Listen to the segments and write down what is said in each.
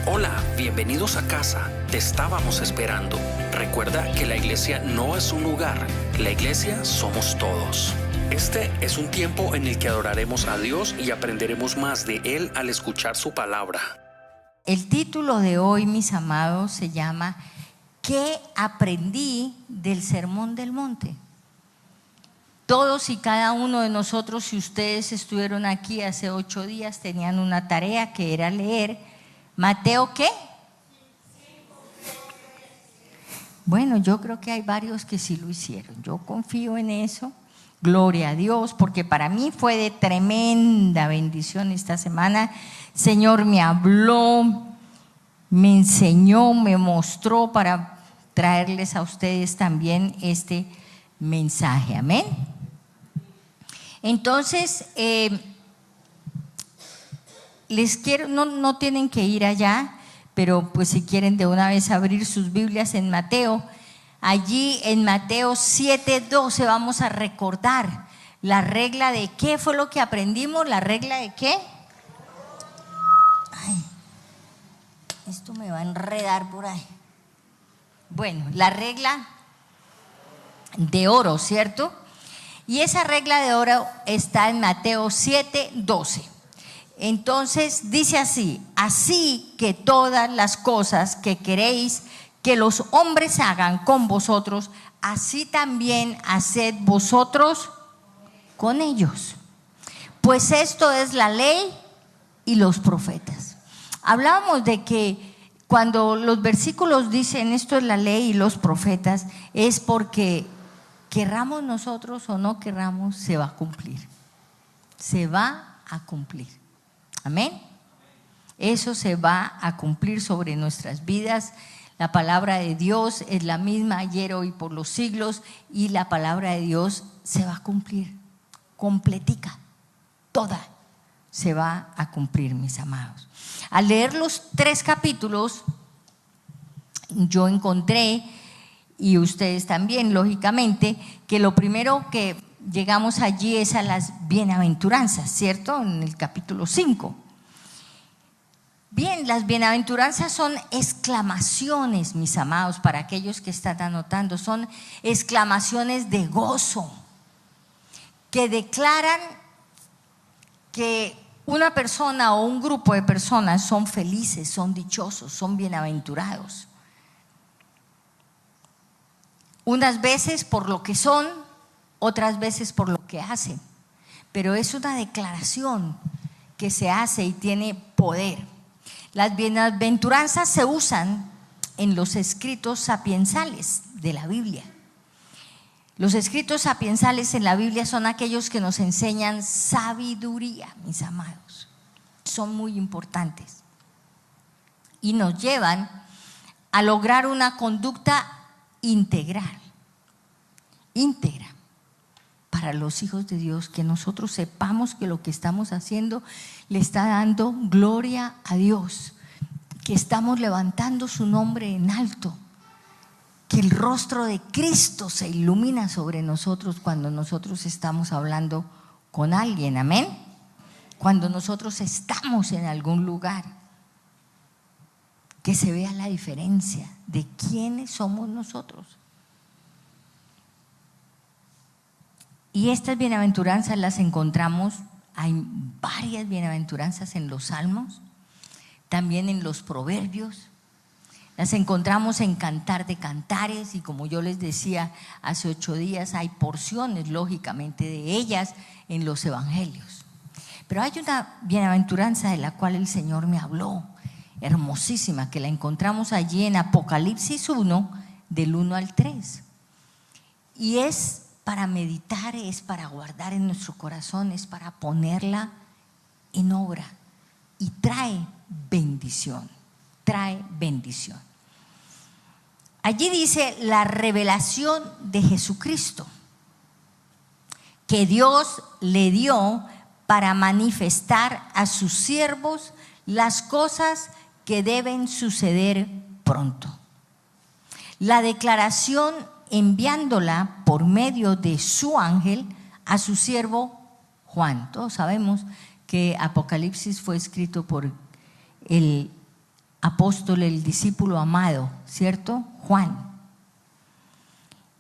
Hola, bienvenidos a casa. Te estábamos esperando. Recuerda que la iglesia no es un lugar, la iglesia somos todos. Este es un tiempo en el que adoraremos a Dios y aprenderemos más de Él al escuchar su palabra. El título de hoy, mis amados, se llama ¿Qué aprendí del Sermón del Monte? Todos y cada uno de nosotros, si ustedes estuvieron aquí hace 8 días, tenían una tarea que era leer Mateo, ¿qué? Bueno, yo creo que hay varios que sí lo hicieron. Yo confío en eso. Gloria a Dios, porque para mí fue de tremenda bendición esta semana. El Señor me habló, me enseñó, me mostró para traerles a ustedes también este mensaje. Amén. Entonces, les quiero, no tienen que ir allá, pero pues si quieren de una vez abrir sus Biblias en Mateo. Allí en Mateo 7:12 vamos a recordar la regla de ¿qué fue lo que aprendimos? ¿La regla de qué? Ay, esto me va a enredar por ahí. Bueno, la regla de oro, ¿cierto? Y esa regla de oro está en Mateo 7:12. Entonces dice así: así que todas las cosas que queréis que los hombres hagan con vosotros, así también haced vosotros con ellos. Pues esto es la ley y los profetas. Hablábamos de que cuando los versículos dicen esto es la ley y los profetas, es porque querramos nosotros o no querramos, se va a cumplir. Se va a cumplir. Amén. Eso se va a cumplir sobre nuestras vidas. La palabra de Dios es la misma ayer, hoy, por los siglos, y la palabra de Dios se va a cumplir, completica, toda se va a cumplir, mis amados. Al leer los 3 capítulos, yo encontré, y ustedes también, lógicamente, que lo primero que llegamos allí es a las bienaventuranzas, ¿cierto? En el capítulo 5. Bien, las bienaventuranzas son exclamaciones, mis amados, para aquellos que están anotando, son exclamaciones de gozo, que declaran que una persona o un grupo de personas son felices, son dichosos, son bienaventurados. Unas veces por lo que son, otras veces por lo que hacen, pero es una declaración que se hace y tiene poder. Las bienaventuranzas se usan en los escritos sapiensales de la Biblia. Los escritos sapiensales en la Biblia son aquellos que nos enseñan sabiduría, mis amados. Son muy importantes y nos llevan a lograr una conducta íntegra para los hijos de Dios, que nosotros sepamos que lo que estamos haciendo le está dando gloria a Dios, que estamos levantando su nombre en alto, que el rostro de Cristo se ilumina sobre nosotros cuando nosotros estamos hablando con alguien, amén. Cuando nosotros estamos en algún lugar, que se vea la diferencia de quiénes somos nosotros. Y estas bienaventuranzas las encontramos, hay varias bienaventuranzas en los Salmos, también en los Proverbios, las encontramos en Cantar de Cantares, y como yo les decía hace 8 días, hay porciones lógicamente de ellas en los Evangelios. Pero hay una bienaventuranza de la cual el Señor me habló, hermosísima, que la encontramos allí en Apocalipsis 1, del 1 al 3, y es para meditar, es para guardar en nuestro corazón, es para ponerla en obra, y trae bendición, trae bendición. Allí dice la revelación de Jesucristo que Dios le dio para manifestar a sus siervos las cosas que deben suceder pronto. La declaración enviándola por medio de su ángel a su siervo Juan. Todos sabemos que Apocalipsis fue escrito por el apóstol, el discípulo amado, ¿cierto? Juan.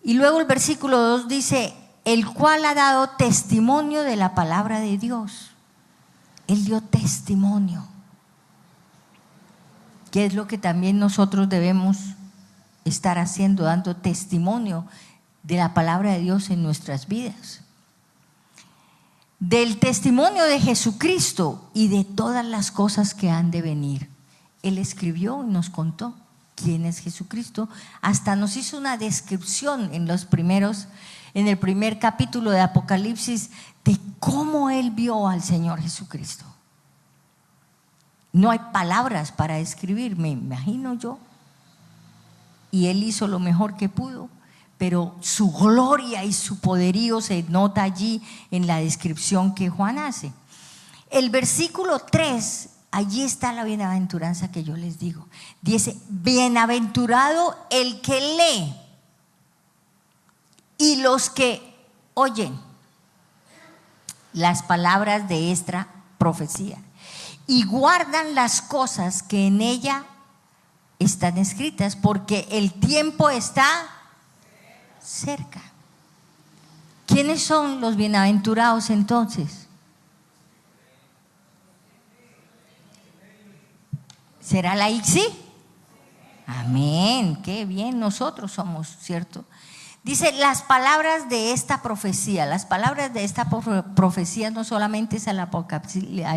Y luego el versículo 2 dice, el cual ha dado testimonio de la palabra de Dios. Él dio testimonio. ¿Qué es lo que también nosotros debemos estar haciendo? Dando testimonio de la palabra de Dios en nuestras vidas. Del testimonio de Jesucristo y de todas las cosas que han de venir. Él escribió y nos contó quién es Jesucristo. Hasta nos hizo una descripción en el primer capítulo de Apocalipsis de cómo él vio al Señor Jesucristo. No hay palabras para describir, me imagino yo. Y él hizo lo mejor que pudo, pero su gloria y su poderío se nota allí en la descripción que Juan hace. El versículo 3, allí está la bienaventuranza que yo les digo. Dice, bienaventurado el que lee y los que oyen las palabras de esta profecía y guardan las cosas que en ella están escritas, porque el tiempo está cerca. ¿Quiénes son los bienaventurados entonces? ¿Será la ICSI? Amén, qué bien nosotros somos, ¿cierto? Dice, las palabras de esta profecía, las palabras de esta profecía no solamente es el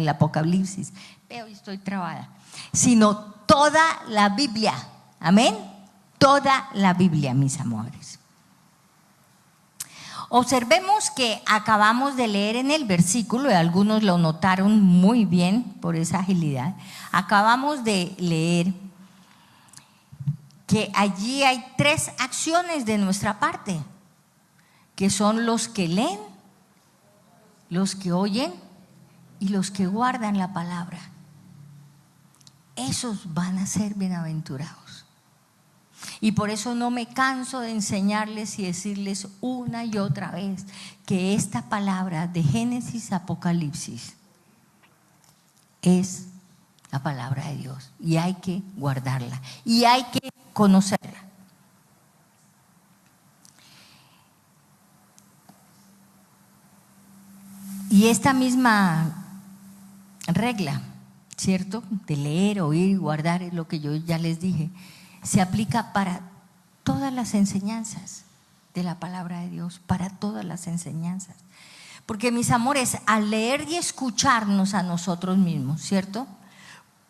Apocalipsis, pero estoy trabada, sino toda la Biblia, amén, toda la Biblia, mis amores. Observemos que acabamos de leer en el versículo, y algunos lo notaron muy bien por esa agilidad, acabamos de leer que allí hay 3 acciones de nuestra parte, que son los que leen, los que oyen y los que guardan la palabra. Esos van a ser bienaventurados. Y por eso no me canso de enseñarles y decirles una y otra vez que esta palabra de Génesis a Apocalipsis es la palabra de Dios y hay que guardarla y hay que conocerla. Y esta misma regla, ¿cierto? De leer, oír y guardar, es lo que yo ya les dije, se aplica para todas las enseñanzas de la palabra de Dios, para todas las enseñanzas. Porque, mis amores, al leer y escucharnos a nosotros mismos, ¿cierto?,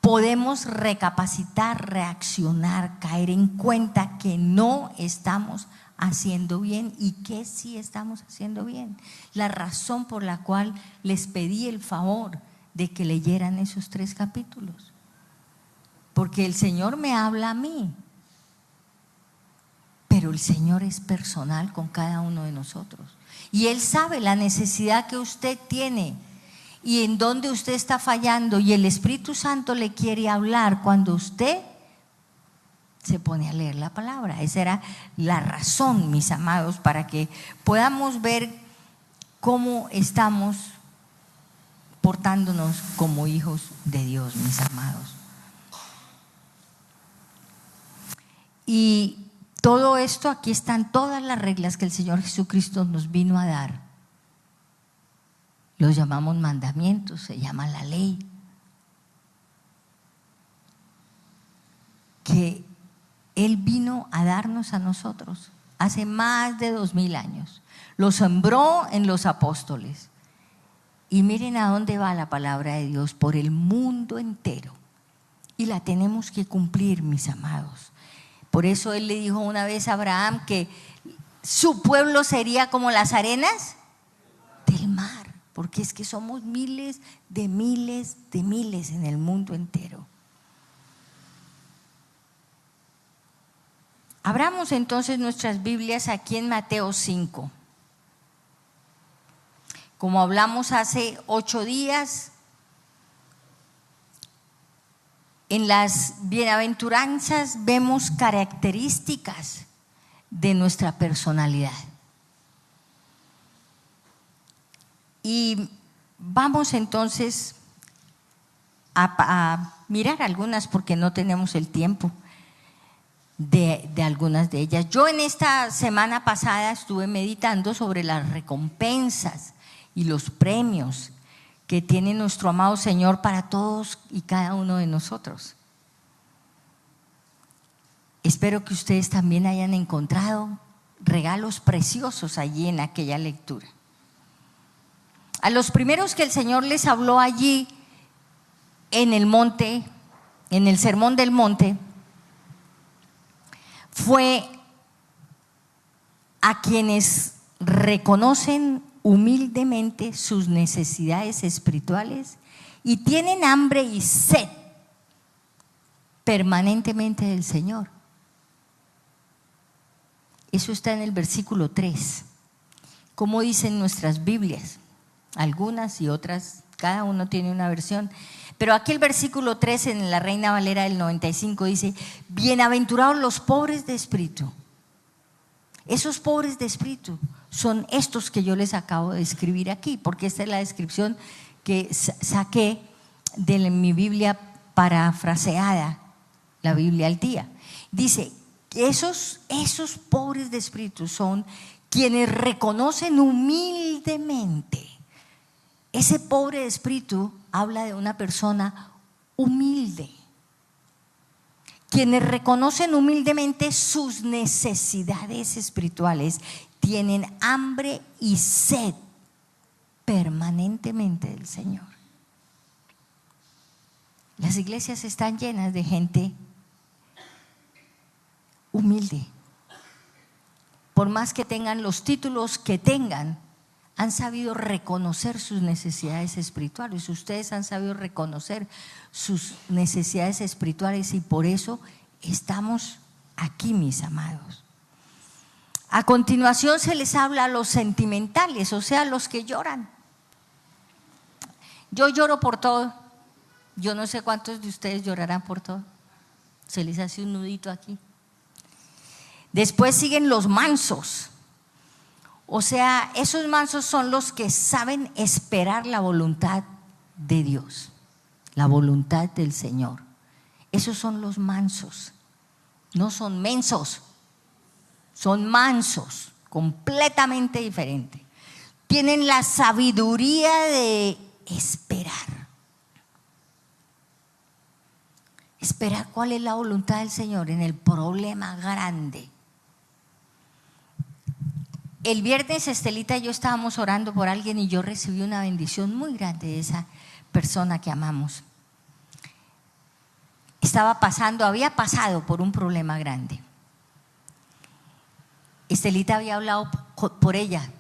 podemos recapacitar, reaccionar, caer en cuenta que no estamos haciendo bien y que sí estamos haciendo bien. La razón por la cual les pedí el favor de que leyeran esos 3 capítulos. Porque el Señor me habla a mí, pero el Señor es personal con cada uno de nosotros. Y Él sabe la necesidad que usted tiene y en dónde usted está fallando, y el Espíritu Santo le quiere hablar cuando usted se pone a leer la palabra. Esa era la razón, mis amados, para que podamos ver cómo estamos portándonos como hijos de Dios, mis amados. Y todo esto, aquí están todas las reglas que el Señor Jesucristo nos vino a dar. Los llamamos mandamientos, se llama la ley, que Él vino a darnos a nosotros hace más de 2000 años. Lo sembró en los apóstoles. Y miren a dónde va la palabra de Dios, por el mundo entero. Y la tenemos que cumplir, mis amados. Por eso Él le dijo una vez a Abraham que su pueblo sería como las arenas del mar. Porque es que somos miles de miles de miles en el mundo entero. Abramos entonces nuestras Biblias aquí en Mateo 5. Como hablamos hace 8 días, en las bienaventuranzas vemos características de nuestra personalidad. Y vamos entonces a mirar algunas porque no tenemos el tiempo de algunas de ellas. Yo en esta semana pasada estuve meditando sobre las recompensas y los premios que tiene nuestro amado Señor para todos y cada uno de nosotros. Espero que ustedes también hayan encontrado regalos preciosos allí en aquella lectura. A los primeros que el Señor les habló allí en el monte, en el Sermón del Monte, fue a quienes reconocen humildemente sus necesidades espirituales y tienen hambre y sed permanentemente del Señor. Eso está en el versículo 3. Como dicen nuestras Biblias, algunas y otras, cada uno tiene una versión. Pero aquí el versículo 3 en la Reina Valera del 95 dice: bienaventurados los pobres de espíritu. Esos pobres de espíritu son estos que yo les acabo de escribir aquí, porque esta es la descripción que saqué de mi Biblia parafraseada, la Biblia al día. Dice: esos pobres de espíritu son quienes reconocen humildemente. Ese pobre de espíritu habla de una persona humilde. Quienes reconocen humildemente sus necesidades espirituales tienen hambre y sed permanentemente del Señor. Las iglesias están llenas de gente humilde. Por más que tengan los títulos que tengan, han sabido reconocer sus necesidades espirituales. Ustedes han sabido reconocer sus necesidades espirituales y por eso estamos aquí, mis amados. A continuación se les habla a los sentimentales, o sea, los que lloran. Yo lloro por todo. Yo no sé cuántos de ustedes llorarán por todo. Se les hace un nudito aquí. Después siguen los mansos. O sea, esos mansos son los que saben esperar la voluntad de Dios, la voluntad del Señor. Esos son los mansos. No son mensos, son mansos, completamente diferente. Tienen la sabiduría de esperar. Esperar cuál es la voluntad del Señor en el problema grande. El viernes Estelita y yo estábamos orando por alguien y yo recibí una bendición muy grande de esa persona que amamos. Había pasado por un problema grande. Estelita había hablado por ella,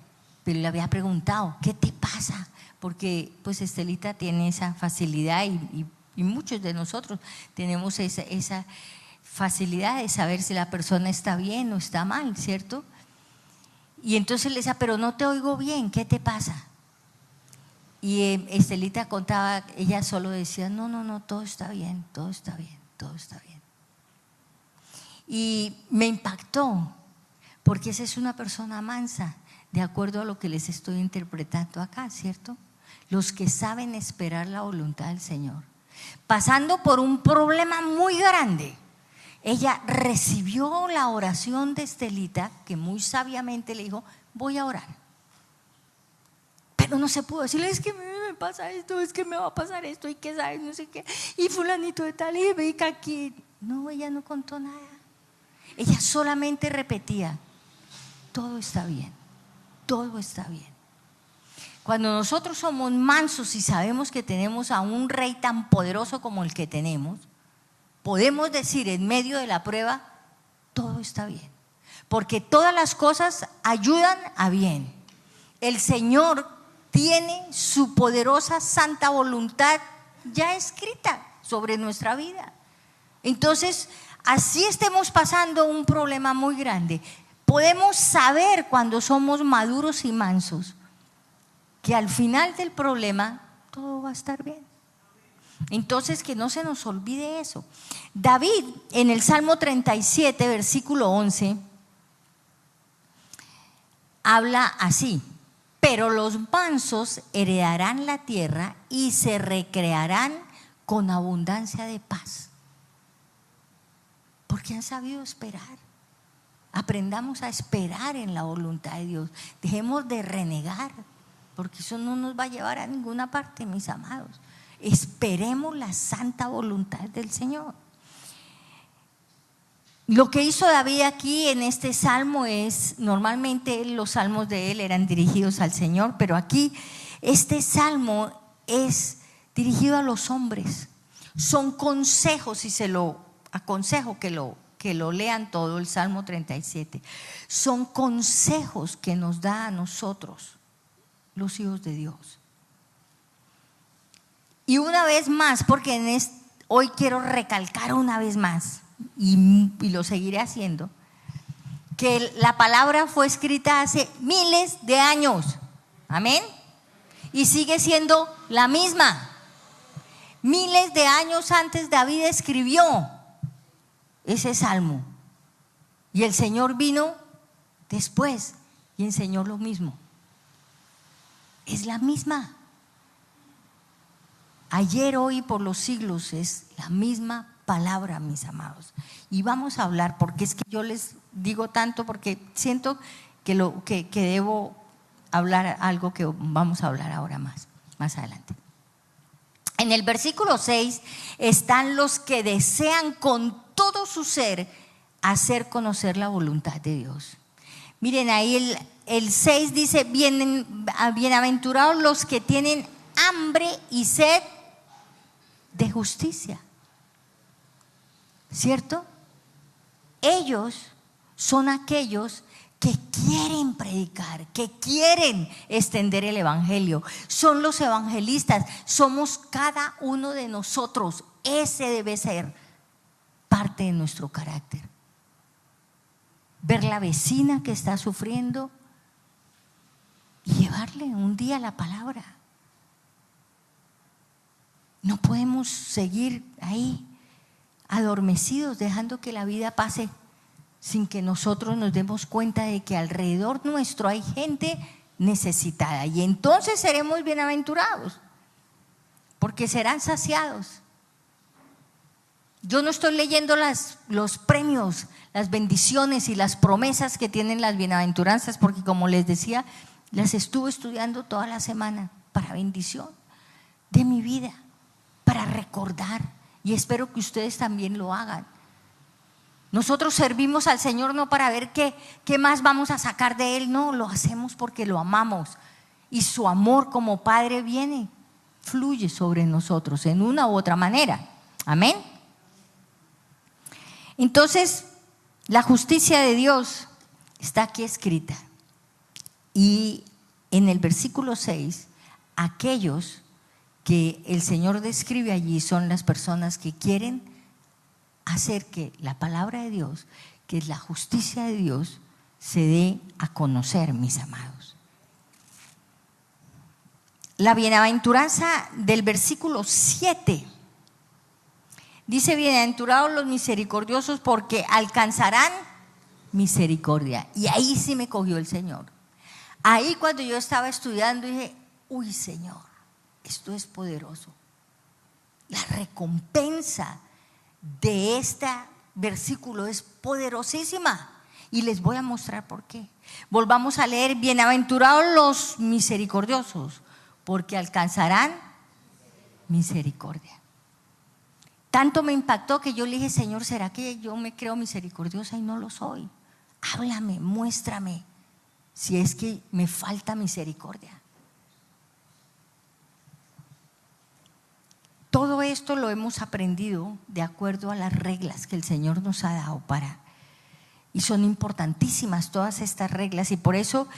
pero le había preguntado: ¿qué te pasa? Porque pues Estelita tiene esa facilidad y muchos de nosotros tenemos esa facilidad de saber si la persona está bien o está mal, ¿cierto? Y entonces le decía: pero no te oigo bien, ¿qué te pasa? Y Estelita contaba, ella solo decía: no, todo está bien, todo está bien, todo está bien. Y me impactó, porque esa es una persona mansa, de acuerdo a lo que les estoy interpretando acá, ¿cierto? Los que saben esperar la voluntad del Señor. Pasando por un problema muy grande, ella recibió la oración de Estelita, que muy sabiamente le dijo: voy a orar. Pero no se pudo decirle: es que me pasa esto, es que me va a pasar esto, y que sabes, no sé qué, y fulanito de tal, y ve que aquí. No, ella no contó nada. Ella solamente repetía: todo está bien, todo está bien. Cuando nosotros somos mansos y sabemos que tenemos a un rey tan poderoso como el que tenemos, podemos decir en medio de la prueba: todo está bien, porque todas las cosas ayudan a bien. El Señor tiene su poderosa santa voluntad ya escrita sobre nuestra vida. Entonces, así estemos pasando un problema muy grande, podemos saber, cuando somos maduros y mansos, que al final del problema todo va a estar bien. Entonces, que no se nos olvide eso. David, en el Salmo 37, versículo 11, habla así: pero los mansos heredarán la tierra y se recrearán con abundancia de paz. Porque han sabido esperar. Aprendamos a esperar en la voluntad de Dios. Dejemos de renegar, porque eso no nos va a llevar a ninguna parte, mis amados. Esperemos la santa voluntad del Señor. Lo que hizo David aquí en este salmo es, normalmente los salmos de él eran dirigidos al Señor, pero aquí este salmo es dirigido a los hombres. Son consejos, y se lo aconsejo que lo lean todo, el Salmo 37. Son consejos que nos da a nosotros, los hijos de Dios. Y una vez más, porque hoy quiero recalcar una vez más, y lo seguiré haciendo, que la palabra fue escrita hace miles de años. Amén. Y sigue siendo la misma. Miles de años antes David escribió ese salmo. Y el Señor vino después y enseñó lo mismo. Es la misma. Ayer, hoy y por los siglos es la misma palabra, mis amados. Y vamos a hablar, porque es que yo les digo tanto, porque siento que debo hablar algo que vamos a hablar ahora más adelante. En el versículo 6 están los que desean con todo su ser hacer conocer la voluntad de Dios. Miren, ahí el 6 dice: bienaventurados los que tienen hambre y sed de justicia. ¿Cierto? Ellos son aquellos que quieren predicar, que quieren extender el evangelio. Son los evangelistas, somos cada uno de nosotros. Ese debe ser parte de nuestro carácter. Ver la vecina que está sufriendo y llevarle un día la palabra. No podemos seguir ahí adormecidos, dejando que la vida pase sin que nosotros nos demos cuenta de que alrededor nuestro hay gente necesitada. Y entonces seremos bienaventurados, porque serán saciados. Yo no estoy leyendo los premios, las bendiciones y las promesas que tienen las bienaventuranzas, porque como les decía, las estuve estudiando toda la semana para bendición de mi vida, para recordar, y espero que ustedes también lo hagan. Nosotros servimos al Señor no para ver qué más vamos a sacar de Él, no, lo hacemos porque lo amamos, y su amor como Padre fluye sobre nosotros en una u otra manera. Amén. Entonces, la justicia de Dios está aquí escrita, y en el versículo 6, aquellos que el Señor describe allí son las personas que quieren hacer que la palabra de Dios, que es la justicia de Dios, se dé a conocer, mis amados. La bienaventuranza del versículo 7 dice: bienaventurados los misericordiosos, porque alcanzarán misericordia. Y ahí sí me cogió el Señor. Ahí, cuando yo estaba estudiando, dije: uy, Señor, esto es poderoso. La recompensa de este versículo es poderosísima, y les voy a mostrar por qué. Volvamos a leer: bienaventurados los misericordiosos, porque alcanzarán misericordia. Tanto me impactó que yo le dije: Señor, ¿será que yo me creo misericordiosa y no lo soy? Háblame, muéstrame si es que me falta misericordia. Todo esto lo hemos aprendido de acuerdo a las reglas que el Señor nos ha dado y son importantísimas todas estas reglas, y por eso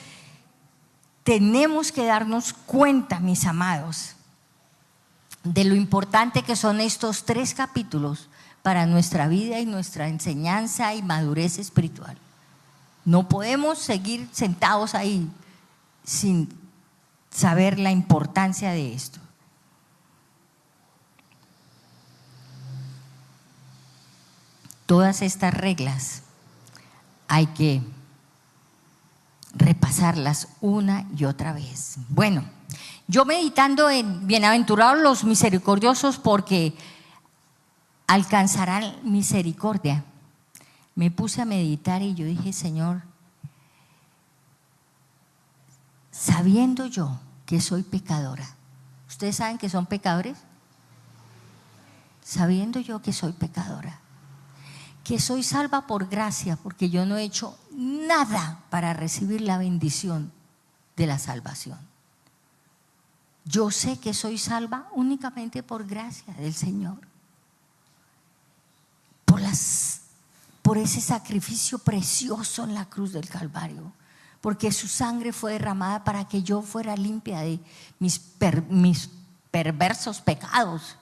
tenemos que darnos cuenta, mis amados, de lo importante que son estos 3 capítulos para nuestra vida y nuestra enseñanza y madurez espiritual. No podemos seguir sentados ahí sin saber la importancia de esto. Todas estas reglas hay que repasarlas una y otra vez. Bueno, yo meditando en bienaventurados los misericordiosos porque alcanzarán misericordia, me puse a meditar y yo dije, Señor, sabiendo yo que soy pecadora, ¿ustedes saben que son pecadores? Sabiendo yo que soy pecadora, que soy salva por gracia, porque yo no he hecho nada para recibir la bendición de la salvación. Yo sé que soy salva únicamente por gracia del Señor, por ese sacrificio precioso en la cruz del Calvario, porque su sangre fue derramada para que yo fuera limpia de mis perversos pecados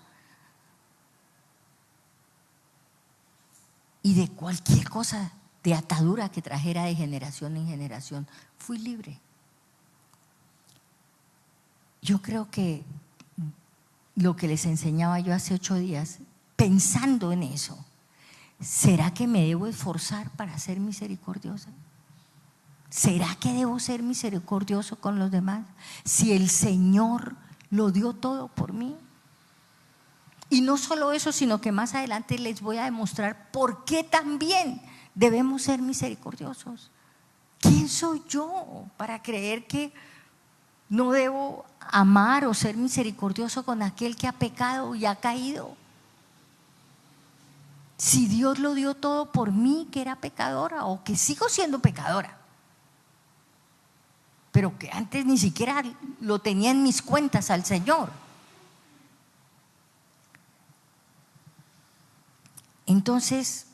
y de cualquier cosa de atadura que trajera de generación en generación. Fui libre. Yo creo que lo que les enseñaba yo hace 8 días, pensando en eso, ¿será que me debo esforzar para ser misericordiosa? ¿Será que debo ser misericordioso con los demás? Si el Señor lo dio todo por mí. Y no solo eso, sino que más adelante les voy a demostrar por qué también debemos ser misericordiosos. ¿Quién soy yo para creer que no debo amar o ser misericordioso con aquel que ha pecado y ha caído? Si Dios lo dio todo por mí, que era pecadora o que sigo siendo pecadora, pero que antes ni siquiera lo tenía en mis cuentas al Señor. Entonces,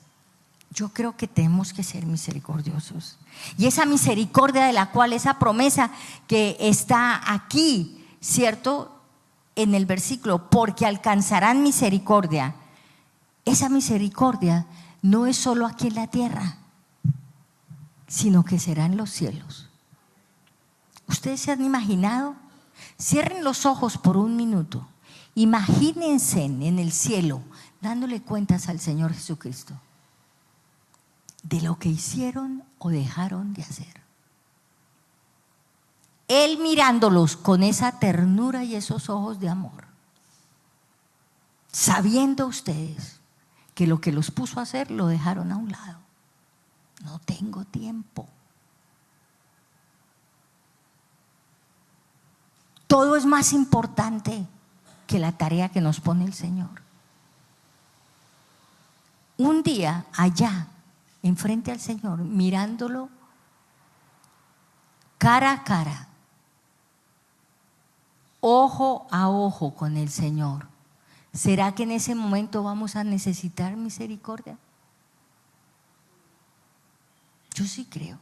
yo creo que tenemos que ser misericordiosos. Y esa misericordia de la cual, esa promesa que está aquí, ¿cierto? En el versículo, porque alcanzarán misericordia. Esa misericordia no es solo aquí en la tierra, sino que será en los cielos. ¿Ustedes se han imaginado? Cierren los ojos por un minuto. Imagínense en el cielo, dándole cuentas al Señor Jesucristo de lo que hicieron o dejaron de hacer. Él mirándolos con esa ternura y esos ojos de amor, sabiendo ustedes que lo que los puso a hacer lo dejaron a un lado. No tengo tiempo. Todo es más importante que la tarea que nos pone el Señor. Un día allá, enfrente al Señor, mirándolo cara a cara, ojo a ojo con el Señor, ¿será que en ese momento vamos a necesitar misericordia? Yo sí creo.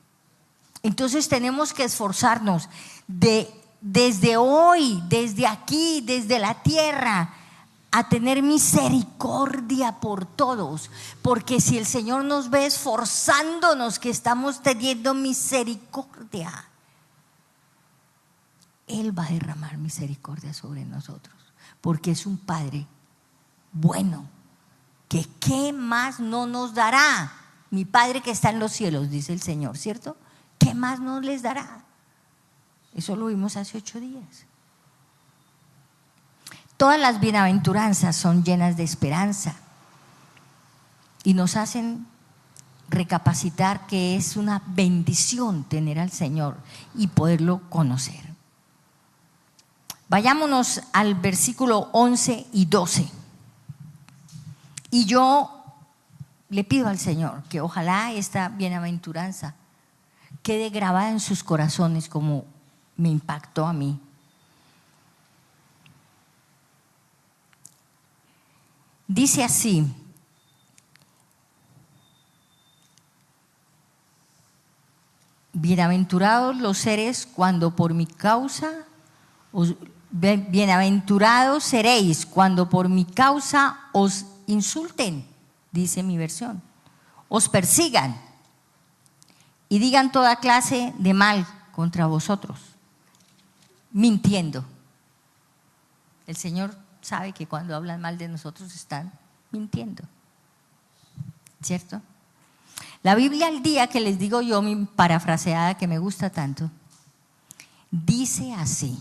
Entonces tenemos que esforzarnos desde hoy, desde aquí, desde la tierra, a tener misericordia por todos, porque si el Señor nos ve esforzándonos, que estamos teniendo misericordia, Él va a derramar misericordia sobre nosotros, porque es un Padre bueno, que ¿qué más no nos dará? Mi Padre que está en los cielos, dice el Señor, ¿cierto? ¿Qué más nos les dará? Eso lo vimos hace 8 días. Todas las bienaventuranzas son llenas de esperanza y nos hacen recapacitar que es una bendición tener al Señor y poderlo conocer. Vayámonos al versículo 11 y 12. Y yo le pido al Señor que ojalá esta bienaventuranza quede grabada en sus corazones como me impactó a mí. Dice así: bienaventurados los seres cuando por mi causa bienaventurados seréis cuando por mi causa os insulten, dice mi versión, os persigan y digan toda clase de mal contra vosotros, mintiendo. El Señor sabe que cuando hablan mal de nosotros están mintiendo, ¿cierto? La Biblia al día que les digo yo, mi parafraseada que me gusta tanto, dice así: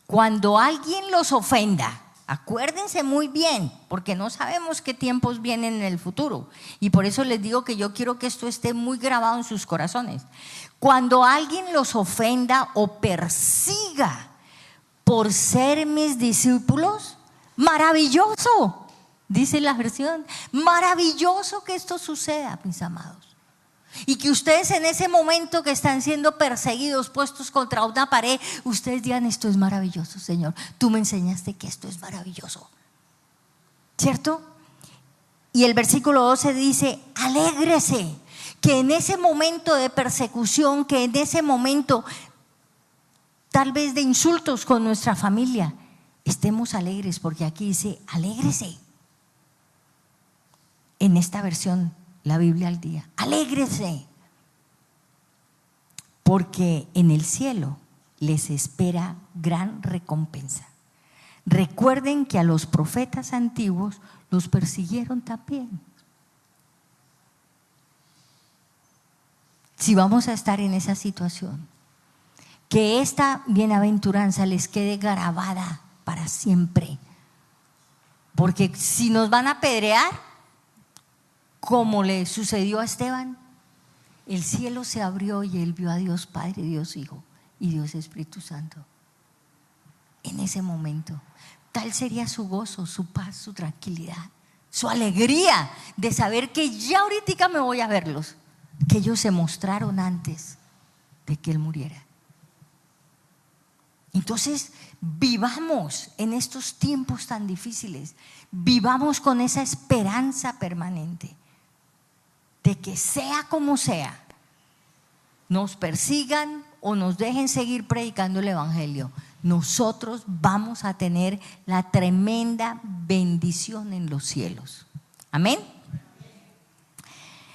cuando alguien los ofenda, acuérdense muy bien, porque no sabemos qué tiempos vienen en el futuro. Y por eso les digo que yo quiero que esto esté muy grabado en sus corazones. Cuando alguien los ofenda o persiga por ser mis discípulos, maravilloso. Dice la versión, maravilloso que esto suceda, mis amados. Y que ustedes en ese momento que están siendo perseguidos, puestos contra una pared, ustedes digan: esto es maravilloso, Señor. Tú me enseñaste que esto es maravilloso. ¿Cierto? Y el versículo 12 dice: alégrese, que en ese momento de persecución, que en ese momento tal vez de insultos con nuestra familia, estemos alegres, porque aquí dice: alégrese. En esta versión, la Biblia al día, alégrese, porque en el cielo les espera gran recompensa. Recuerden que a los profetas antiguos los persiguieron también. Si vamos a estar en esa situación, que esta bienaventuranza les quede grabada para siempre, porque si nos van a apedrear, como le sucedió a Esteban, el cielo se abrió y él vio a Dios Padre, Dios Hijo y Dios Espíritu Santo. En ese momento, tal sería su gozo, su paz, su tranquilidad, su alegría de saber que ya ahorita me voy a verlos, que ellos se mostraron antes de que él muriera. Entonces, vivamos en estos tiempos tan difíciles, vivamos con esa esperanza permanente de que sea como sea, nos persigan o nos dejen seguir predicando el evangelio, nosotros vamos a tener la tremenda bendición en los cielos. Amén.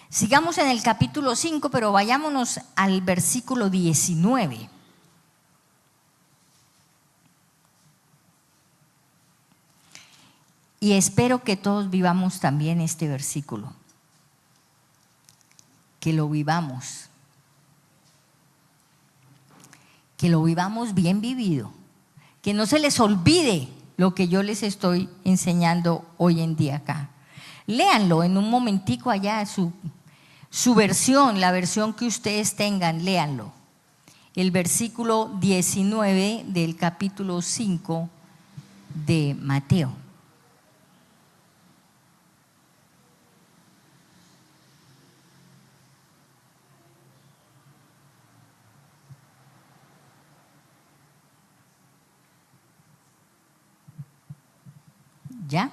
Sigamos en el capítulo 5, pero vayámonos al versículo 19. Y espero que todos vivamos también este versículo, que lo vivamos bien vivido, que no se les olvide lo que yo les estoy enseñando hoy en día acá. Léanlo en un momentico allá, su versión, la versión que ustedes tengan, léanlo. El versículo 19 del capítulo 5 de Mateo. ¿Ya?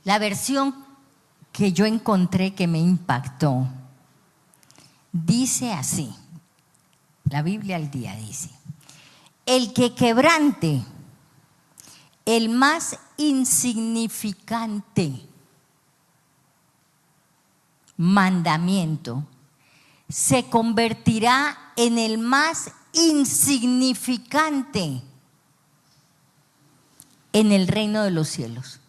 La versión que yo encontré que me impactó dice así, la Biblia al día dice: el que quebrante el más insignificante mandamiento se convertirá en el más insignificante en el reino de los cielos.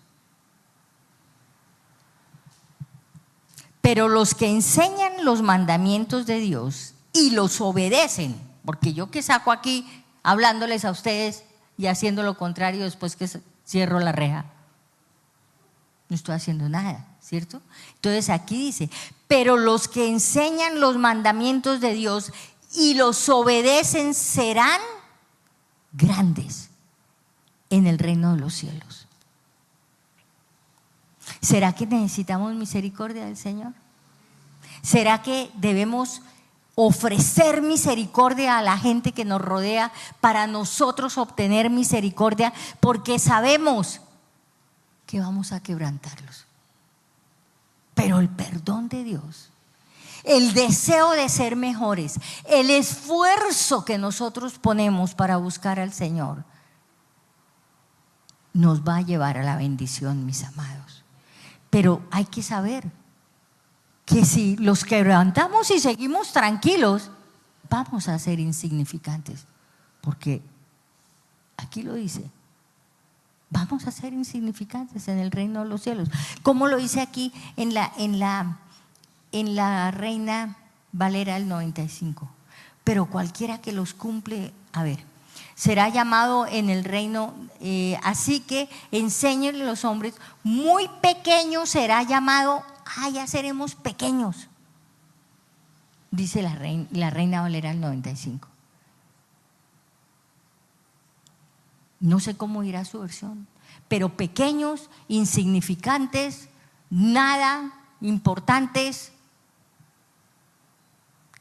Pero los que enseñan los mandamientos de Dios y los obedecen, porque yo que saco aquí hablándoles a ustedes y haciendo lo contrario después que cierro la reja, no estoy haciendo nada, ¿cierto? Entonces aquí dice: pero los que enseñan los mandamientos de Dios y los obedecen serán grandes en el reino de los cielos. ¿Será que necesitamos misericordia del Señor? ¿Será que debemos ofrecer misericordia a la gente que nos rodea para nosotros obtener misericordia? Porque sabemos que vamos a quebrantarlos. Pero el perdón de Dios, el deseo de ser mejores, el esfuerzo que nosotros ponemos para buscar al Señor, nos va a llevar a la bendición, mis amados. Pero hay que saber que si los quebrantamos y seguimos tranquilos, vamos a ser insignificantes, porque aquí lo dice: Vamos a ser insignificantes en el reino de los cielos. Como lo dice aquí en la Reina Valera del 95. Pero cualquiera que los cumple, a ver, será llamado en el reino, así que enséñenle a los hombres, muy pequeño será llamado, ya seremos pequeños, dice la Reina Valera del 95. No sé cómo irá su versión, pero pequeños, insignificantes, nada importantes,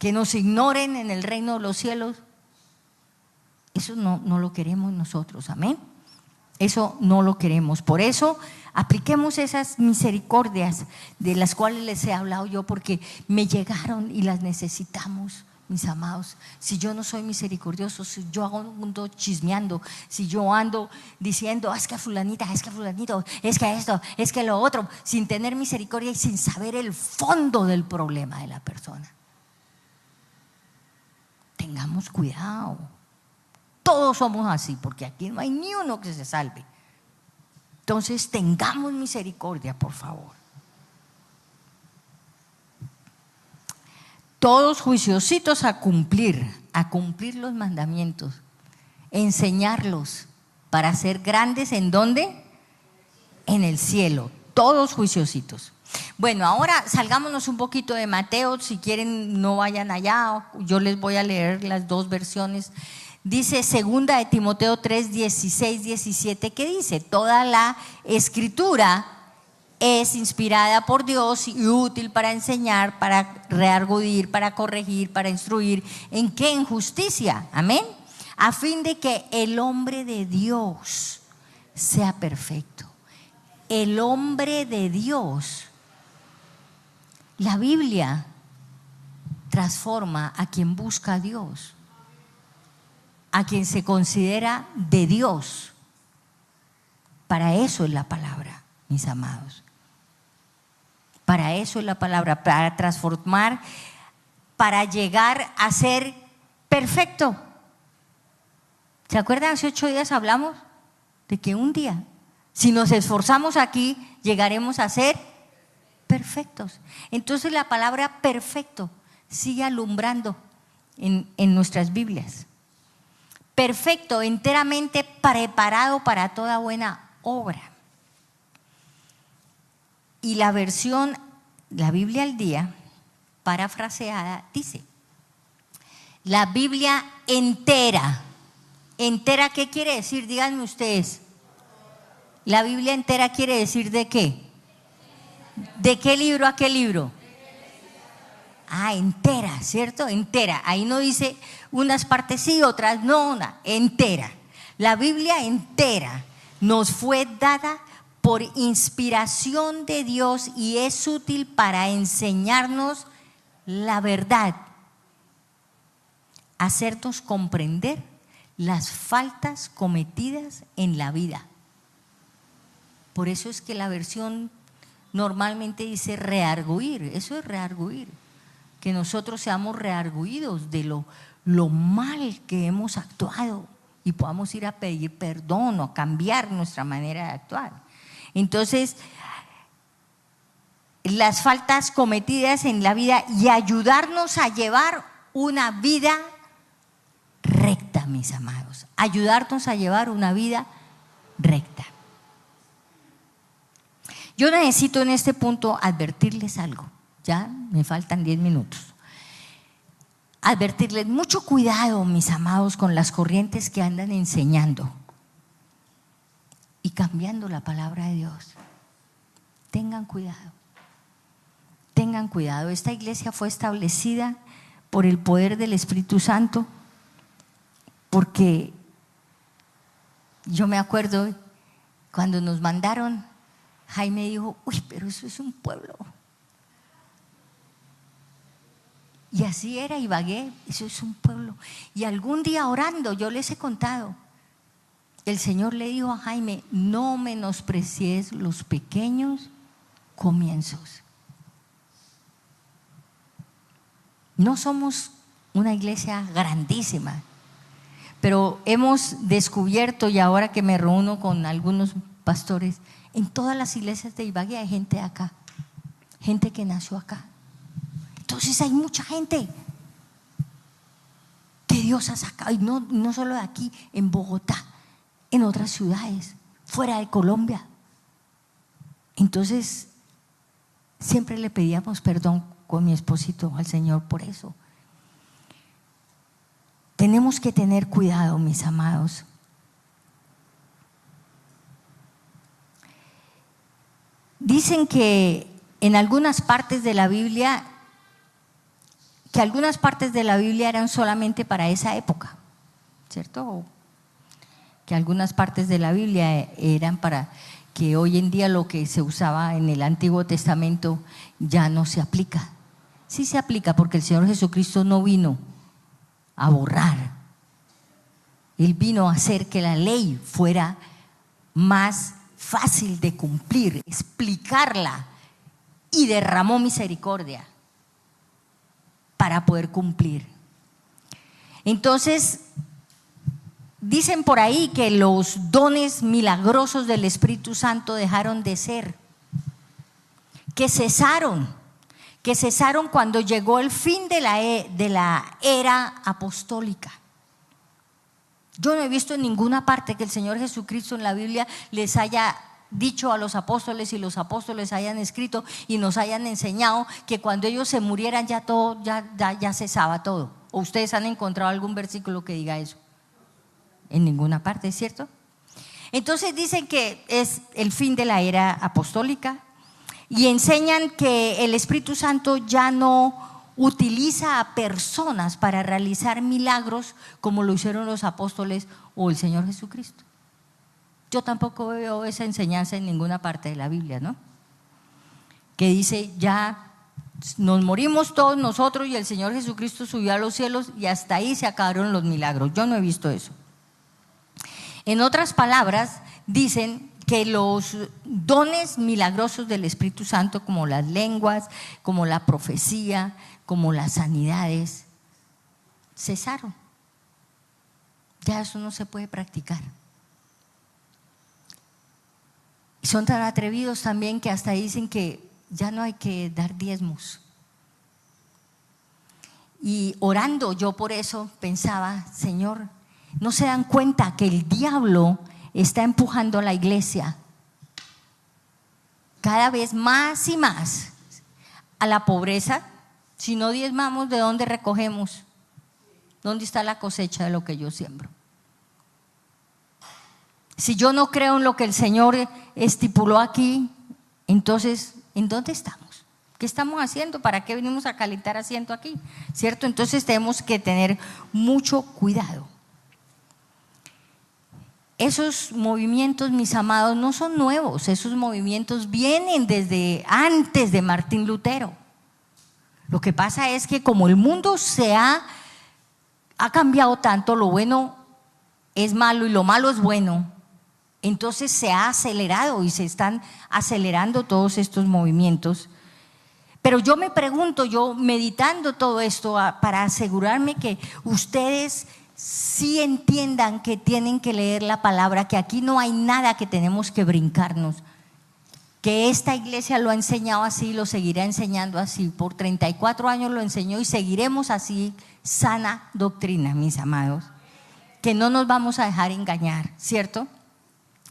que nos ignoren en el reino de los cielos. Eso no lo queremos nosotros, amén. Eso no lo queremos. Por eso apliquemos esas misericordias de las cuales les he hablado yo, porque me llegaron y las necesitamos, mis amados. Si yo no soy misericordioso, si yo ando chismeando, si yo ando diciendo, es que fulanita, es que fulanito, es que esto, es que lo otro, sin tener misericordia y sin saber el fondo del problema de la persona. Tengamos cuidado. Todos somos así, porque aquí no hay ni uno que se salve. Entonces tengamos misericordia, por favor. Todos juiciositos a cumplir los mandamientos, enseñarlos para ser grandes. ¿En dónde? En el cielo. Todos juiciositos. Bueno, ahora salgámonos un poquito de Mateo. Si quieren, no vayan allá. Yo les voy a leer las dos versiones. Dice segunda de Timoteo 3, 16, 17, que dice: toda la escritura es inspirada por Dios y útil para enseñar, para redarguir, para corregir, para instruir. ¿En qué? En justicia. Amén. A fin de que el hombre de Dios sea perfecto. El hombre de Dios. La Biblia transforma a quien busca a Dios, a quien se considera de Dios. Para eso es la palabra, mis amados. Para eso es la palabra, para transformar, para llegar a ser perfecto. ¿Se acuerdan? Hace 8 días hablamos de que un día, si nos esforzamos aquí, llegaremos a ser perfectos. Entonces la palabra perfecto sigue alumbrando en nuestras Biblias. Perfecto, enteramente preparado para toda buena obra. Y la versión, la Biblia al día, parafraseada, dice: la Biblia entera. ¿Entera qué quiere decir? Díganme ustedes. La Biblia entera quiere decir ¿de qué? ¿De qué libro a qué libro? Entera, ¿cierto? Entera. Ahí no dice unas partes sí, otras no, entera. La Biblia entera nos fue dada por inspiración de Dios y es útil para enseñarnos la verdad, hacernos comprender las faltas cometidas en la vida. Por eso es que la versión normalmente dice redarguir. Eso es redarguir, que nosotros seamos redarguidos de lo mal que hemos actuado y podamos ir a pedir perdón o a cambiar nuestra manera de actuar. Entonces, las faltas cometidas en la vida y ayudarnos a llevar una vida recta, mis amados. Ayudarnos a llevar una vida recta. Yo necesito en este punto advertirles algo. Ya me faltan 10 minutos. Advertirles mucho cuidado, mis amados, con las corrientes que andan enseñando y cambiando la palabra de Dios. Tengan cuidado. Tengan cuidado. Esta iglesia fue establecida por el poder del Espíritu Santo, porque yo me acuerdo cuando nos mandaron, Jaime dijo: uy, pero eso es un pueblo. Y así era Ibagué, eso es un pueblo. Y algún día orando, yo les he contado, el Señor le dijo a Jaime: no menosprecies los pequeños comienzos. No somos una iglesia grandísima, pero hemos descubierto, y ahora que me reúno con algunos pastores, en todas las iglesias de Ibagué hay gente acá, gente que nació acá. Entonces hay mucha gente que Dios ha sacado, y no solo de aquí, en Bogotá, en otras ciudades, fuera de Colombia. Entonces, siempre le pedíamos perdón con mi esposito al Señor por eso. Tenemos que tener cuidado, mis amados. Dicen que en algunas partes de la Biblia, que algunas partes de la Biblia eran solamente para esa época, ¿cierto? Que algunas partes de la Biblia eran para que hoy en día lo que se usaba en el Antiguo Testamento ya no se aplica. Sí se aplica, porque el Señor Jesucristo no vino a borrar. Él vino a hacer que la ley fuera más fácil de cumplir, explicarla, y derramó misericordia para poder cumplir. Entonces, dicen por ahí que los dones milagrosos del Espíritu Santo dejaron de ser, que cesaron cuando llegó el fin de la era apostólica. Yo no he visto en ninguna parte que el Señor Jesucristo en la Biblia les haya dicho a los apóstoles, y los apóstoles hayan escrito y nos hayan enseñado que cuando ellos se murieran ya todo, ya cesaba todo. ¿O ustedes han encontrado algún versículo que diga eso? En ninguna parte, ¿cierto? Entonces dicen que es el fin de la era apostólica, y enseñan que el Espíritu Santo ya no utiliza a personas para realizar milagros como lo hicieron los apóstoles o el Señor Jesucristo. Yo tampoco veo esa enseñanza en ninguna parte de la Biblia, ¿no? Que dice, ya nos morimos todos nosotros y el Señor Jesucristo subió a los cielos y hasta ahí se acabaron los milagros. Yo no he visto eso. En otras palabras, dicen que los dones milagrosos del Espíritu Santo, como las lenguas, como la profecía, como las sanidades, cesaron. Ya eso no se puede practicar. Son tan atrevidos también que hasta dicen que ya no hay que dar diezmos. Y orando yo por eso pensaba, Señor, ¿no se dan cuenta que el diablo está empujando a la iglesia cada vez más y más a la pobreza? Si no diezmamos, ¿de dónde recogemos? ¿Dónde está la cosecha de lo que yo siembro? Si yo no creo en lo que el Señor estipuló aquí, entonces, ¿en dónde estamos? ¿Qué estamos haciendo? ¿Para qué venimos a calentar asiento aquí? ¿Cierto? Entonces tenemos que tener mucho cuidado. Esos movimientos, mis amados, no son nuevos. Esos movimientos vienen desde antes de Martín Lutero. Lo que pasa es que como el mundo ha cambiado tanto, lo bueno es malo y lo malo es bueno, entonces se ha acelerado y se están acelerando todos estos movimientos. Pero yo me pregunto, yo meditando todo esto para asegurarme que ustedes sí entiendan que tienen que leer la palabra, que aquí no hay nada que tenemos que brincarnos, que esta iglesia lo ha enseñado así, lo seguirá enseñando así, por 34 años lo enseñó y seguiremos así, sana doctrina, mis amados, que no nos vamos a dejar engañar, ¿cierto?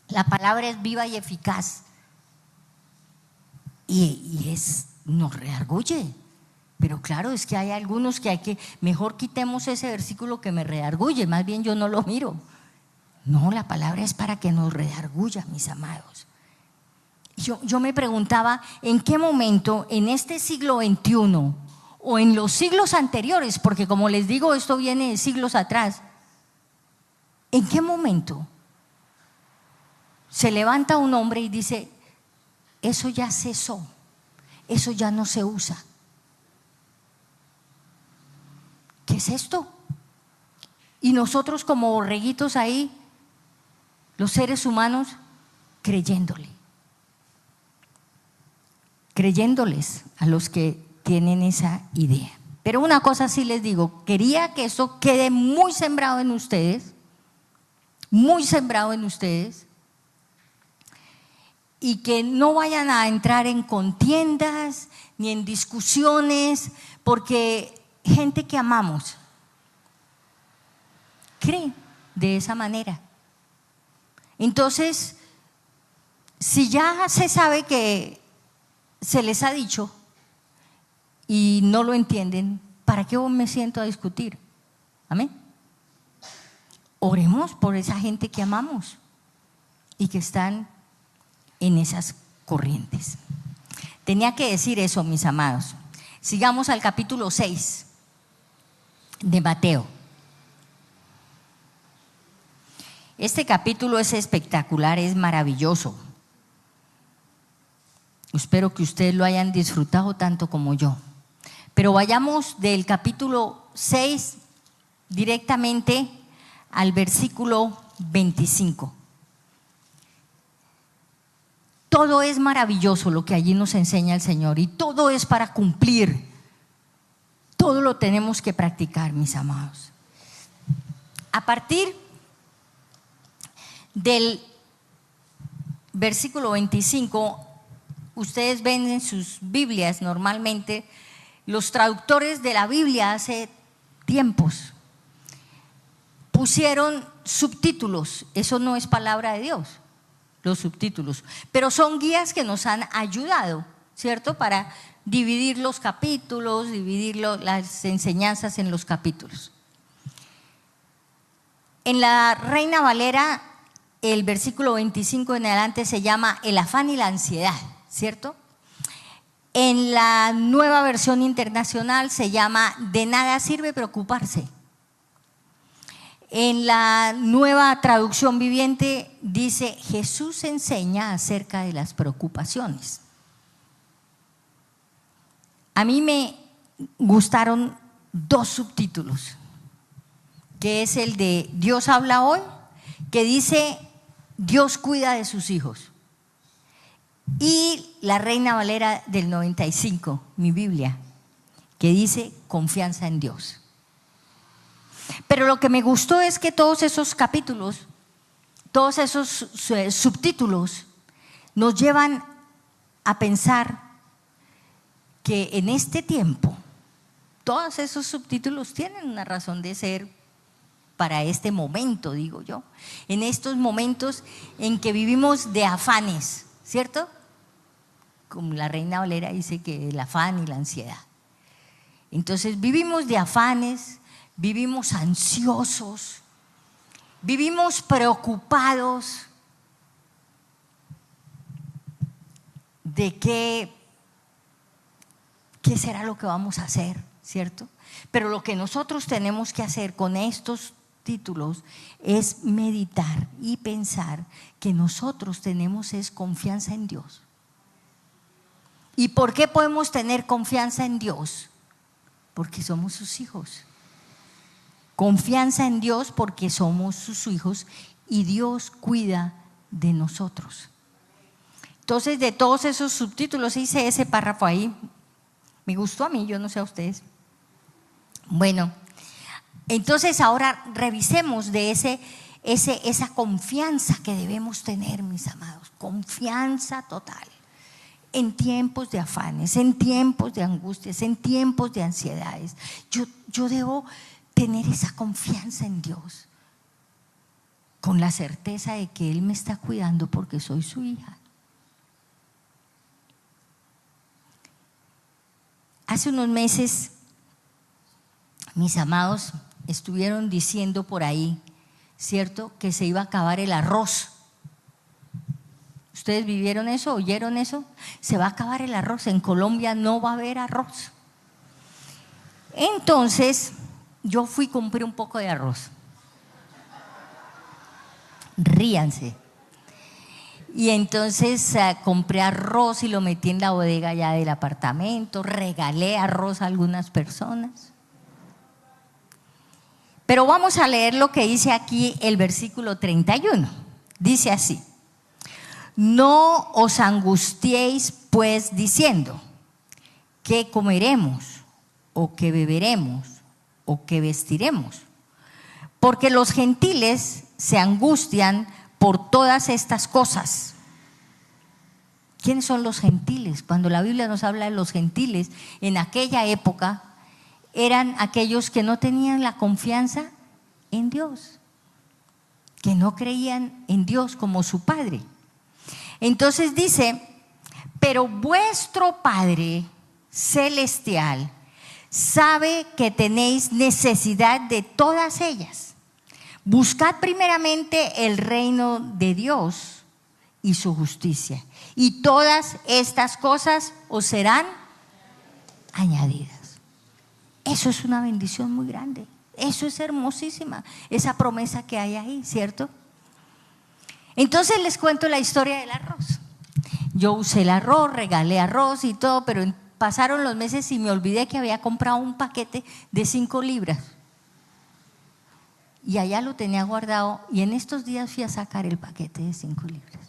La palabra es viva y eficaz y nos redarguye. Pero claro, es que hay algunos que mejor quitemos ese versículo que me redarguye, más bien yo no lo miro. No, la palabra es para que nos redarguya, mis amados. Yo me preguntaba, ¿en qué momento en este siglo XXI o en los siglos anteriores, porque como les digo, esto viene de siglos atrás, ¿en qué momento se levanta un hombre y dice, eso ya cesó, eso ya no se usa? ¿Qué es esto? Y nosotros como borreguitos ahí, los seres humanos, creyéndoles a los que tienen esa idea. Pero una cosa sí les digo, quería que eso quede muy sembrado en ustedes, muy sembrado en ustedes, y que no vayan a entrar en contiendas ni en discusiones, porque gente que amamos cree de esa manera. Entonces, si ya se sabe que se les ha dicho y no lo entienden, ¿para qué me siento a discutir? Amén. Oremos por esa gente que amamos y que están en esas corrientes. Tenía que decir eso, mis amados. Sigamos al capítulo 6 de Mateo. Este capítulo es espectacular, es maravilloso. Espero que ustedes lo hayan disfrutado tanto como yo. Pero vayamos del capítulo 6 directamente al versículo 25. Todo es maravilloso lo que allí nos enseña el Señor y todo es para cumplir. Todo lo tenemos que practicar, mis amados. A partir del versículo 25, ustedes ven en sus Biblias normalmente, los traductores de la Biblia hace tiempos pusieron subtítulos. Eso no es palabra de Dios, los subtítulos, pero son guías que nos han ayudado, ¿cierto? Para dividir los capítulos, dividir las enseñanzas en los capítulos. En la Reina Valera, el versículo 25 en adelante se llama el afán y la ansiedad, ¿cierto? En la Nueva Versión Internacional se llama de nada sirve preocuparse. En la Nueva Traducción Viviente dice Jesús enseña acerca de las preocupaciones. A mí me gustaron dos subtítulos, que es el de Dios habla hoy, que dice Dios cuida de sus hijos, y la Reina Valera del 95, mi Biblia, que dice confianza en Dios. Pero lo que me gustó es que todos esos capítulos, todos esos subtítulos nos llevan a pensar que en este tiempo todos esos subtítulos tienen una razón de ser para este momento, digo yo, en estos momentos en que vivimos de afanes, ¿cierto? Como la Reina Valera dice que el afán y la ansiedad. Entonces vivimos de afanes, vivimos ansiosos, vivimos preocupados de qué será lo que vamos a hacer, ¿cierto? Pero lo que nosotros tenemos que hacer con estos títulos es meditar y pensar que nosotros tenemos es confianza en Dios. ¿Y por qué podemos tener confianza en Dios? Porque somos sus hijos. Confianza en Dios porque somos sus hijos y Dios cuida de nosotros. Entonces, de todos esos subtítulos hice ese párrafo ahí. Me gustó a mí, yo no sé a ustedes. Bueno, entonces ahora revisemos de esa confianza que debemos tener, mis amados. Confianza total. En tiempos de afanes, en tiempos de angustias, en tiempos de ansiedades. Yo debo tener esa confianza en Dios, con la certeza de que Él me está cuidando porque soy su hija. Hace unos meses, mis amados estuvieron diciendo por ahí, ¿cierto?, que se iba a acabar el arroz. ¿Ustedes vivieron eso? ¿Oyeron eso? Se va a acabar el arroz. En Colombia no va a haber arroz. Entonces, yo fui y compré un poco de arroz. Ríanse. Y entonces compré arroz y lo metí en la bodega ya del apartamento, regalé arroz a algunas personas. Pero vamos a leer lo que dice aquí el versículo 31. Dice así: no os angustiéis pues diciendo, ¿qué comeremos? ¿O qué beberemos? ¿O qué vestiremos? porque los gentiles se angustian por todas estas cosas. ¿Quiénes son los gentiles? Cuando la Biblia nos habla de los gentiles, en aquella época eran aquellos que no tenían la confianza en Dios, que no creían en Dios como su Padre. Entonces dice, pero vuestro Padre celestial sabe que tenéis necesidad de todas ellas. Buscad primeramente el reino de Dios y su justicia, y todas estas cosas os serán añadidas. Eso es una bendición muy grande. Eso es hermosísima, esa promesa que hay ahí, ¿cierto? Entonces les cuento la historia del arroz. Yo usé el arroz, regalé arroz y todo, pero pasaron los meses y me olvidé que había comprado un paquete de 5 libras. Y allá lo tenía guardado y en estos días fui a sacar el paquete de 5 libras.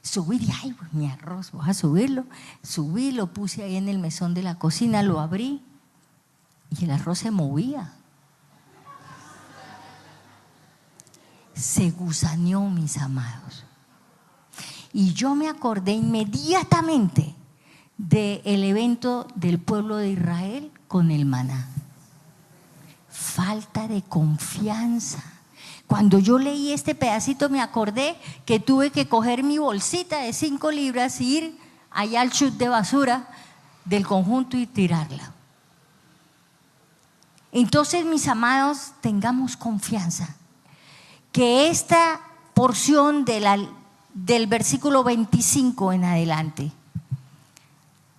Subí, dije, ay, pues mi arroz, voy a subirlo. Subí, lo puse ahí en el mesón de la cocina, lo abrí y el arroz se movía. Se gusaneó, mis amados. Y yo me acordé inmediatamente del evento del pueblo de Israel con el maná. Falta de confianza. Cuando yo leí este pedacito me acordé que tuve que coger mi bolsita de 5 libras y ir allá al chute de basura del conjunto y tirarla. Entonces, mis amados, tengamos confianza que esta porción del versículo 25 en adelante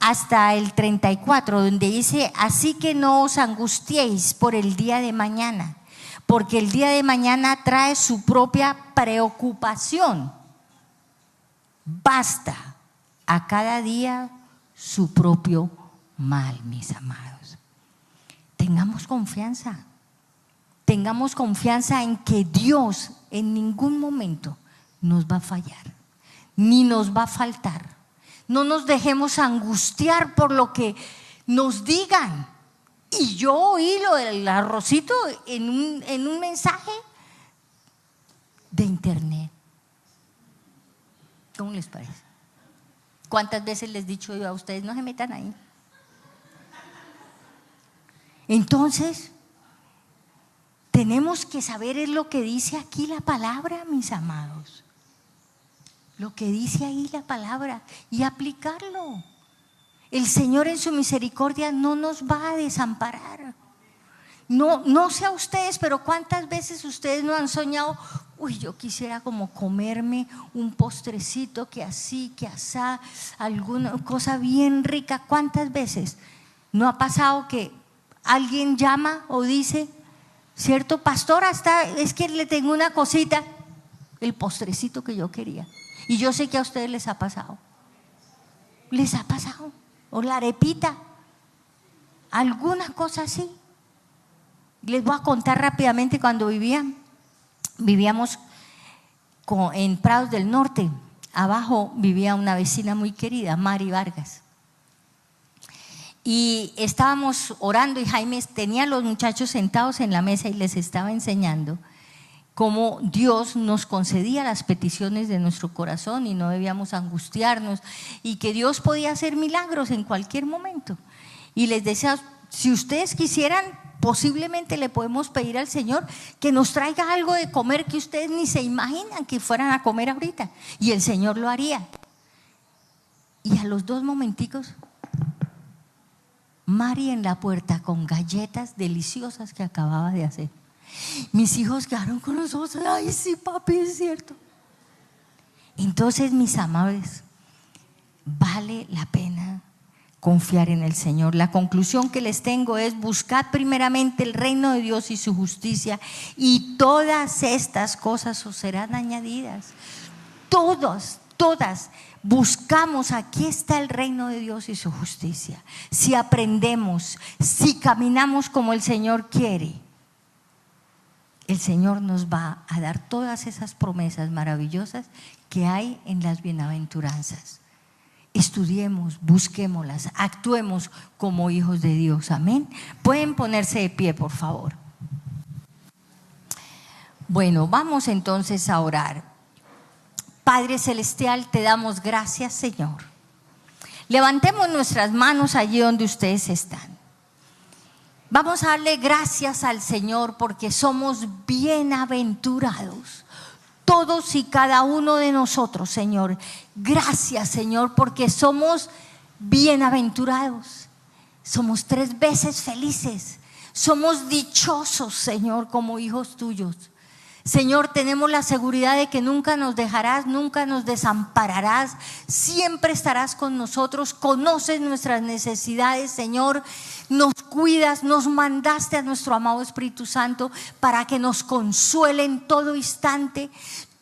hasta el 34, donde dice, así que no os angustiéis por el día de mañana, porque el día de mañana trae su propia preocupación. Basta a cada día su propio mal, mis amados. Tengamos confianza. Tengamos confianza en que Dios en ningún momento nos va a fallar, ni nos va a faltar. No nos dejemos angustiar por lo que nos digan. Y yo oí lo del arrocito en un mensaje de internet. ¿Cómo les parece? ¿Cuántas veces les he dicho yo a ustedes, no se metan ahí? Entonces, tenemos que saber es lo que dice aquí la palabra, mis amados. Lo que dice ahí la palabra y aplicarlo. El Señor en su misericordia no nos va a desamparar. No sé a ustedes, pero ¿cuántas veces ustedes no han soñado? Uy, yo quisiera como comerme un postrecito que así, que asá, alguna cosa bien rica. ¿Cuántas veces no ha pasado que alguien llama o dice, cierto, pastora, es que le tengo una cosita, el postrecito que yo quería? Y yo sé que a ustedes les ha pasado. Les ha pasado. O la arepita. Alguna cosa así. Les voy a contar rápidamente cuando vivíamos en Prados del Norte. Abajo vivía una vecina muy querida, Mari Vargas. Y estábamos orando y Jaime tenía a los muchachos sentados en la mesa y les estaba enseñando cómo Dios nos concedía las peticiones de nuestro corazón y no debíamos angustiarnos y que Dios podía hacer milagros en cualquier momento. Y les decía, si ustedes quisieran, posiblemente le podemos pedir al Señor que nos traiga algo de comer que ustedes ni se imaginan que fueran a comer ahorita. Y el Señor lo haría. Y a los 2 momenticos, Mari en la puerta con galletas deliciosas que acababa de hacer. Mis hijos quedaron con los ojos, ay sí papi, es cierto. Entonces, mis amables, vale la pena confiar en el Señor. La conclusión que les tengo es: buscad primeramente el reino de Dios y su justicia, y todas estas cosas os serán añadidas. Todas buscamos, aquí está el reino de Dios y su justicia. Si aprendemos, si caminamos como el Señor quiere, el Señor nos va a dar todas esas promesas maravillosas que hay en las bienaventuranzas. Estudiemos, busquémoslas, actuemos como hijos de Dios. Amén. Pueden ponerse de pie, por favor. Bueno, vamos entonces a orar. Padre Celestial, te damos gracias, Señor. Levantemos nuestras manos allí donde ustedes están. Vamos a darle gracias al Señor porque somos bienaventurados. Todos y cada uno de nosotros, Señor. Gracias, Señor, porque somos bienaventurados. Somos 3 veces felices. Somos dichosos, Señor, como hijos tuyos. Señor, tenemos la seguridad de que nunca nos dejarás, nunca nos desampararás, siempre estarás con nosotros, conoces nuestras necesidades, Señor, nos cuidas, nos mandaste a nuestro amado Espíritu Santo para que nos consuele en todo instante.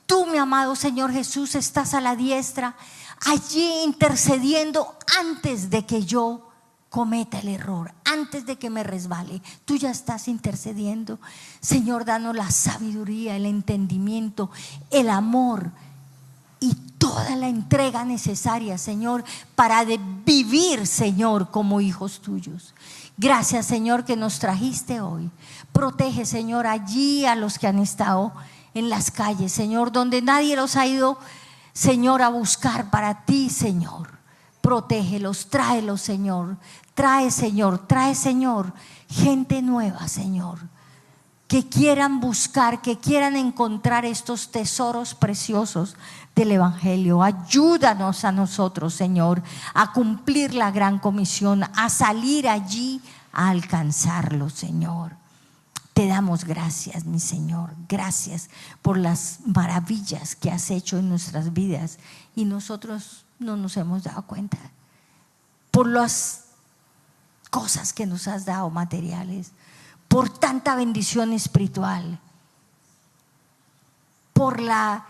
Tú, mi amado Señor Jesús, estás a la diestra, allí intercediendo antes de que yo cometa el error, antes de que me resbale. Tú ya estás intercediendo. Señor, danos la sabiduría, el entendimiento, el amor y toda la entrega necesaria, Señor, para vivir, Señor, como hijos tuyos. Gracias, Señor, que nos trajiste hoy. Protege, Señor, allí a los que han estado en las calles, Señor, donde nadie los ha ido, Señor, a buscar para ti, Señor. Protégelos, tráelos, Señor. Trae, Señor, gente nueva, Señor, que quieran buscar, que quieran encontrar estos tesoros preciosos del Evangelio. Ayúdanos a nosotros, Señor, a cumplir la gran comisión, a salir allí a alcanzarlo, Señor. Te damos gracias, mi Señor. Gracias por las maravillas que has hecho en nuestras vidas y nosotros no nos hemos dado cuenta. Por las cosas que nos has dado materiales, por tanta bendición espiritual, por la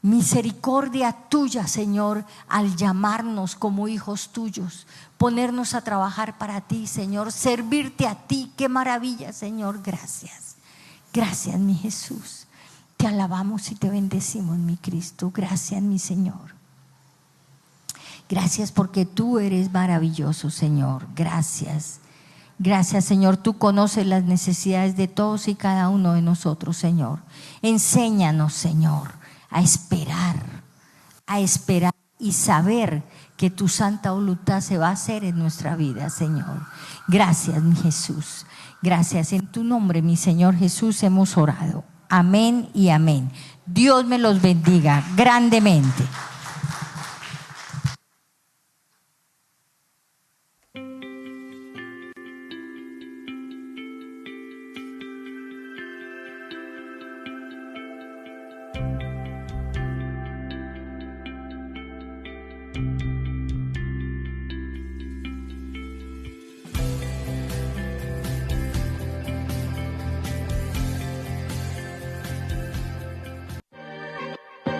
misericordia tuya, Señor, al llamarnos como hijos tuyos, ponernos a trabajar para ti, Señor, servirte a ti. Qué maravilla, Señor. Gracias. Gracias, mi Jesús. Te alabamos y te bendecimos, mi Cristo. Gracias, mi Señor. Gracias porque tú eres maravilloso, Señor. Gracias. Gracias, Señor. Tú conoces las necesidades de todos y cada uno de nosotros, Señor. Enséñanos, Señor, a esperar y saber que tu santa voluntad se va a hacer en nuestra vida, Señor. Gracias, mi Jesús. Gracias. En tu nombre, mi Señor Jesús, hemos orado. Amén y amén. Dios me los bendiga grandemente.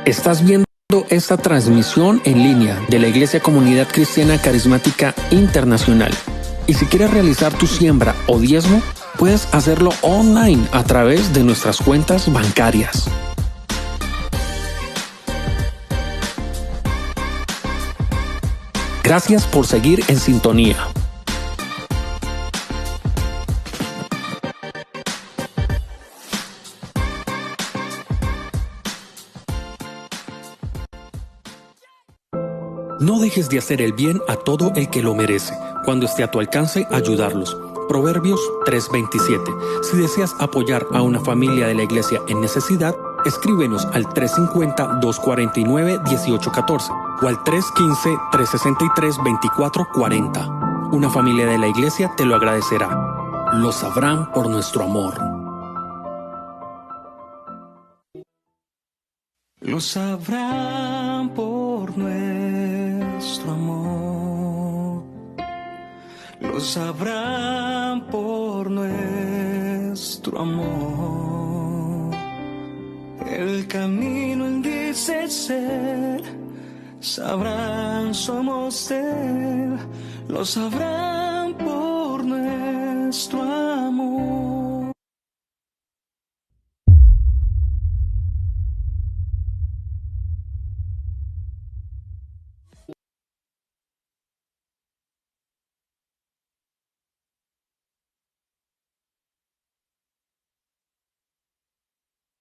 Estás viendo esta transmisión en línea de la Iglesia Comunidad Cristiana Carismática Internacional. Y si quieres realizar tu siembra o diezmo, puedes hacerlo online a través de nuestras cuentas bancarias. Gracias por seguir en sintonía. No dejes de hacer el bien a todo el que lo merece, cuando esté a tu alcance ayudarlos. Proverbios 3:27. Si deseas apoyar a una familia de la iglesia en necesidad, escríbenos al 350-249-1814 o al 315-363-2440. Una familia de la iglesia te lo agradecerá. Lo sabrán por nuestro amor. Lo sabrán por nuestro amor, lo sabrán por nuestro amor. El camino él dice ser, sabrán somos de él, lo sabrán por nuestro amor.